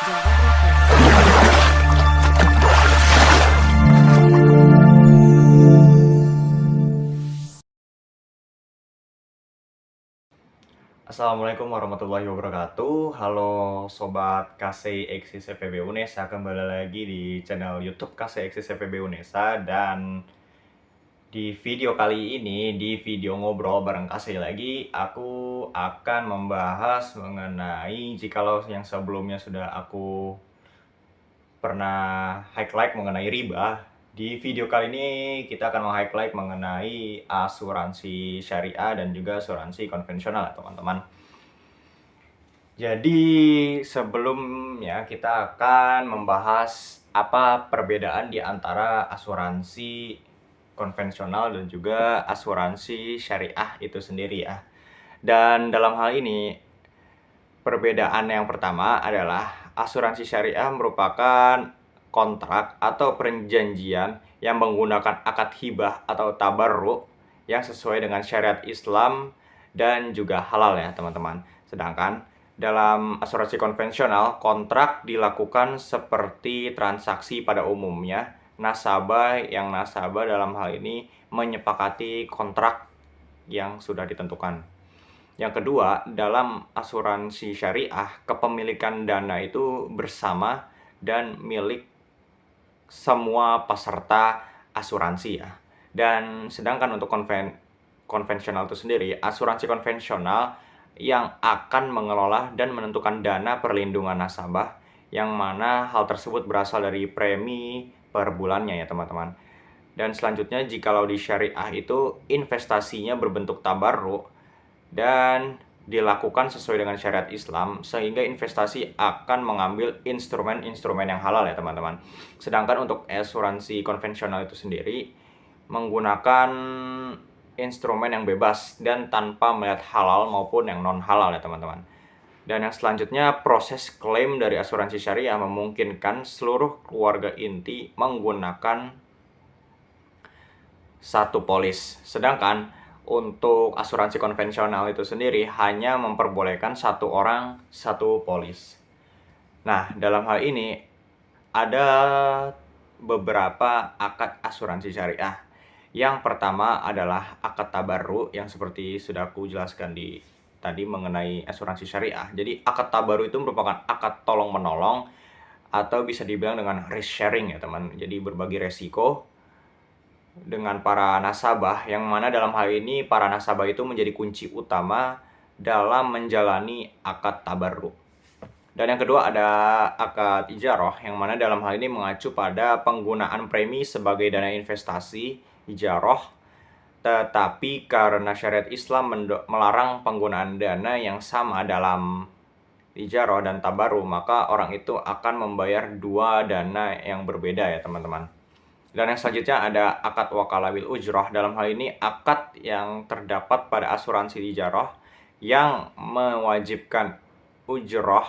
Java Broker. Assalamualaikum warahmatullahi wabarakatuh. Halo Sobat KC Eksis FEB Unesa, kembali lagi di channel YouTube KC Eksis FEB Unesa. Dan di video kali ini, di video ngobrol bareng KC lagi, aku akan membahas mengenai, jikalau yang sebelumnya sudah aku pernah highlight mengenai riba, di video kali ini kita akan meng-highlight mengenai asuransi syariah dan juga asuransi konvensional, teman-teman. Jadi sebelumnya kita akan membahas apa perbedaan di antara asuransi konvensional dan juga asuransi syariah itu sendiri ya. Dan dalam hal ini perbedaan yang pertama adalah asuransi syariah merupakan kontrak atau perjanjian yang menggunakan akad hibah atau tabarruk yang sesuai dengan syariat Islam dan juga halal ya teman-teman. Sedangkan dalam asuransi konvensional, kontrak dilakukan seperti transaksi pada umumnya. Nasabah dalam hal ini menyepakati kontrak yang sudah ditentukan. Yang kedua, dalam asuransi syariah, kepemilikan dana itu bersama dan milik semua peserta asuransi ya. Dan sedangkan untuk konvensional itu sendiri, asuransi konvensional yang akan mengelola dan menentukan dana perlindungan nasabah, yang mana hal tersebut berasal dari premi per bulannya ya teman-teman. Dan selanjutnya, jikalau di syariah itu investasinya berbentuk tabarruk dan dilakukan sesuai dengan syariat Islam, sehingga investasi akan mengambil instrumen-instrumen yang halal ya teman-teman. Sedangkan untuk asuransi konvensional itu sendiri menggunakan instrumen yang bebas dan tanpa melihat halal maupun yang non halal ya teman-teman. Dan yang selanjutnya, proses klaim dari asuransi syariah memungkinkan seluruh keluarga inti menggunakan satu polis. Sedangkan untuk asuransi konvensional itu sendiri hanya memperbolehkan satu orang satu polis. Nah, dalam hal ini ada beberapa akad asuransi syariah. Yang pertama adalah akad tabarru yang seperti sudah aku jelaskan di tadi mengenai asuransi syariah. Jadi akad tabarru itu merupakan akad tolong-menolong atau bisa dibilang dengan risk sharing ya teman. Jadi berbagi resiko dengan para nasabah, yang mana dalam hal ini para nasabah itu menjadi kunci utama dalam menjalani akad tabarruk. Dan yang kedua ada akad ijarah, yang mana dalam hal ini mengacu pada penggunaan premi sebagai dana investasi ijarah, tetapi karena syariat Islam melarang penggunaan dana yang sama dalam ijarah dan tabarruk, maka orang itu akan membayar dua dana yang berbeda ya teman-teman. Dan yang selanjutnya ada akad wakalah bil ujrah. Dalam hal ini akad yang terdapat pada asuransi ijarah yang mewajibkan ujrah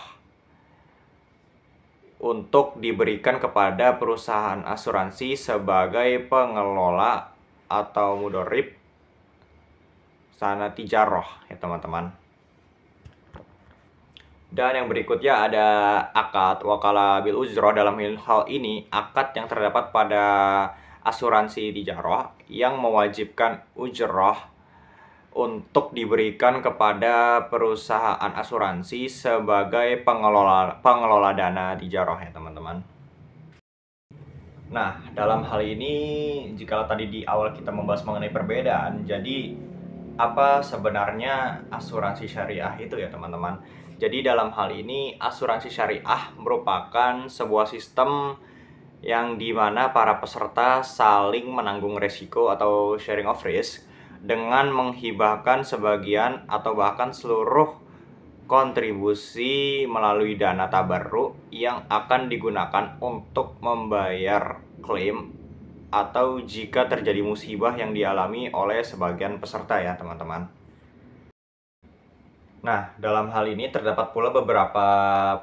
untuk diberikan kepada perusahaan asuransi sebagai pengelola atau mudorib sana tijarah ya teman-teman. Dan yang berikutnya ada akad wakalah bil ujrah. Dalam hal ini akad yang terdapat pada asuransi tijarah yang mewajibkan ujrah untuk diberikan kepada perusahaan asuransi sebagai pengelola dana tijarah ya teman-teman. Nah, dalam hal ini jika tadi di awal kita membahas mengenai perbedaan, jadi apa sebenarnya asuransi syariah itu ya teman-teman. Jadi dalam hal ini asuransi syariah merupakan sebuah sistem yang dimana para peserta saling menanggung resiko atau sharing of risk dengan menghibahkan sebagian atau bahkan seluruh kontribusi melalui dana tabarruk yang akan digunakan untuk membayar klaim atau jika terjadi musibah yang dialami oleh sebagian peserta ya teman-teman. Nah, dalam hal ini terdapat pula beberapa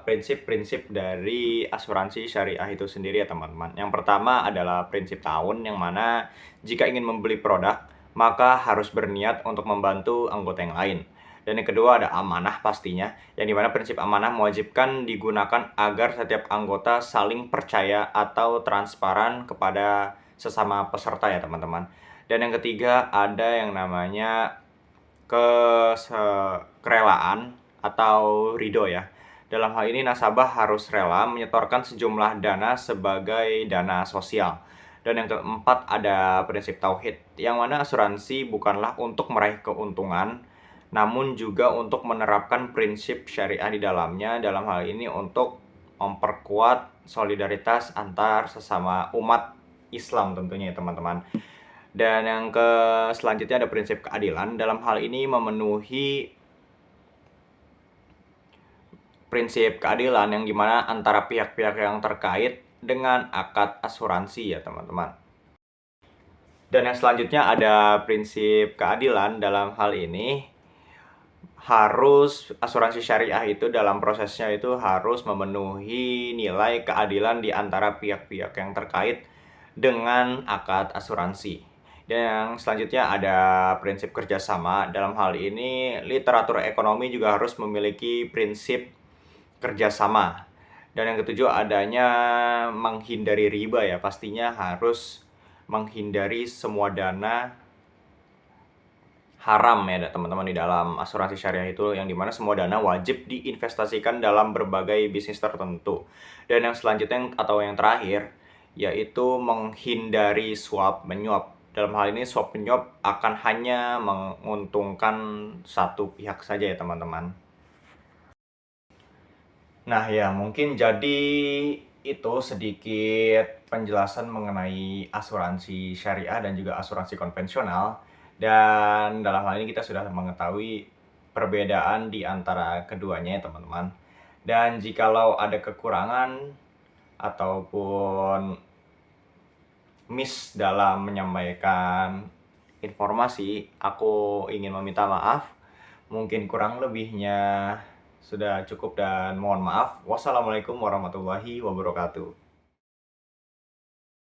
prinsip-prinsip dari asuransi syariah itu sendiri ya teman-teman. Yang pertama adalah prinsip ta'awun, yang mana jika ingin membeli produk, maka harus berniat untuk membantu anggota yang lain. Dan yang kedua ada amanah pastinya, yang dimana prinsip amanah mewajibkan digunakan agar setiap anggota saling percaya atau transparan kepada sesama peserta ya teman-teman. Dan yang ketiga ada yang namanya kerelaan atau ridho ya. Dalam hal ini nasabah harus rela menyetorkan sejumlah dana sebagai dana sosial. Dan yang keempat ada prinsip tauhid, yang mana asuransi bukanlah untuk meraih keuntungan, namun juga untuk menerapkan prinsip syariah di dalamnya. Dalam hal ini untuk memperkuat solidaritas antar sesama umat Islam tentunya ya teman-teman. Dan yang selanjutnya ada prinsip keadilan. Dalam hal ini memenuhi prinsip keadilan yang dimana antara pihak-pihak yang terkait dengan akad asuransi ya teman-teman. Dan yang selanjutnya ada prinsip keadilan. Dalam hal ini harus asuransi syariah itu dalam prosesnya itu harus memenuhi nilai keadilan di antara pihak-pihak yang terkait dengan akad asuransi. Dan yang selanjutnya ada prinsip kerjasama. Dalam hal ini literatur ekonomi juga harus memiliki prinsip kerjasama. Dan yang ketujuh adanya menghindari riba ya, pastinya harus menghindari semua dana haram ya teman-teman di dalam asuransi syariah itu, yang dimana semua dana wajib diinvestasikan dalam berbagai bisnis tertentu. Dan yang selanjutnya atau yang terakhir yaitu menghindari suap menyuap. Dalam hal ini suap menyuap akan hanya menguntungkan satu pihak saja ya teman-teman. Nah ya, mungkin jadi itu sedikit penjelasan mengenai asuransi syariah dan juga asuransi konvensional. Dan dalam hal ini kita sudah mengetahui perbedaan di antara keduanya ya teman-teman. Dan jikalau ada kekurangan ataupun miss dalam menyampaikan informasi, aku ingin meminta maaf. Mungkin kurang lebihnya sudah cukup dan mohon maaf. Wassalamualaikum warahmatullahi wabarakatuh.